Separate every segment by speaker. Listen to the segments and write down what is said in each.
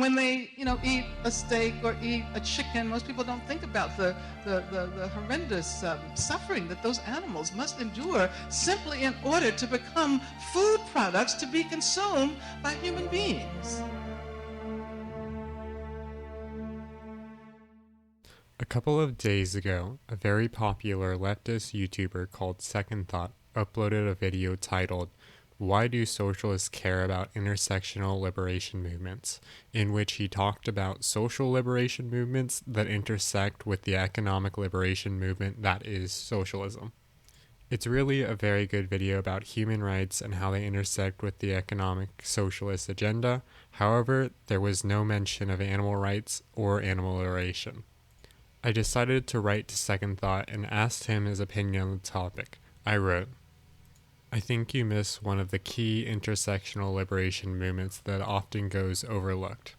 Speaker 1: when they, eat a steak or eat a chicken, most people don't think about the horrendous suffering that those animals must endure simply in order to become food products to be consumed by human beings.
Speaker 2: A couple of days ago, a very popular leftist YouTuber called Second Thought uploaded a video titled, "Why Do Socialists Care About Intersectional Liberation Movements?" in which he talked about social liberation movements that intersect with the economic liberation movement that is socialism. It's really a very good video about human rights and how they intersect with the economic socialist agenda. However, there was no mention of animal rights or animal liberation. I decided to write to Second Thought and asked him his opinion on the topic. I wrote, "I think you miss one of the key intersectional liberation movements that often goes overlooked.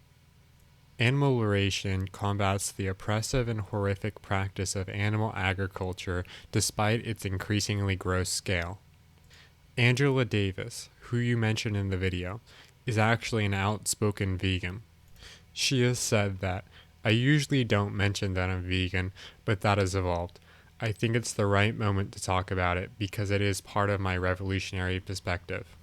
Speaker 2: Animal liberation combats the oppressive and horrific practice of animal agriculture despite its increasingly gross scale. Angela Davis, who you mentioned in the video, is actually an outspoken vegan. She has said that, 'I usually don't mention that I'm vegan, but that has evolved. I think it's the right moment to talk about it because it is part of my revolutionary perspective.'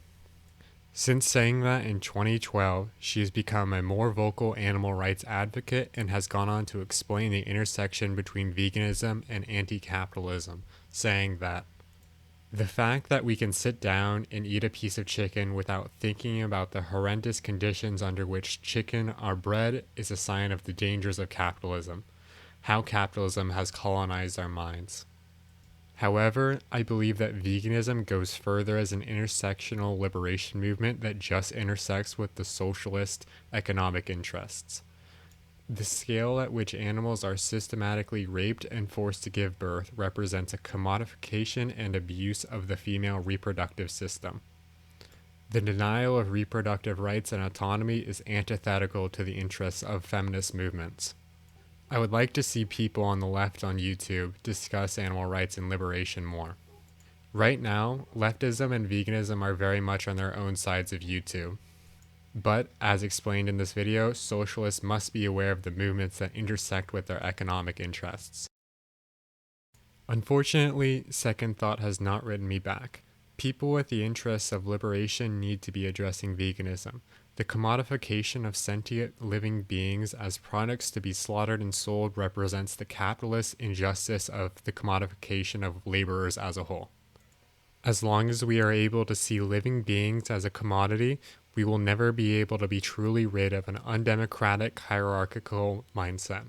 Speaker 2: Since saying that in 2012, she has become a more vocal animal rights advocate and has gone on to explain the intersection between veganism and anti-capitalism, saying that, 'The fact that we can sit down and eat a piece of chicken without thinking about the horrendous conditions under which chicken are bred is a sign of the dangers of capitalism, how capitalism has colonized our minds.' However, I believe that veganism goes further as an intersectional liberation movement that just intersects with the socialist economic interests. The scale at which animals are systematically raped and forced to give birth represents a commodification and abuse of the female reproductive system. The denial of reproductive rights and autonomy is antithetical to the interests of feminist movements. I would like to see people on the left on YouTube discuss animal rights and liberation more. Right now, leftism and veganism are very much on their own sides of YouTube. But, as explained in this video, socialists must be aware of the movements that intersect with their economic interests." Unfortunately, Second Thought has not written me back. People with the interests of liberation need to be addressing veganism. The commodification of sentient living beings as products to be slaughtered and sold represents the capitalist injustice of the commodification of laborers as a whole. As long as we are able to see living beings as a commodity, we will never be able to be truly rid of an undemocratic, hierarchical mindset.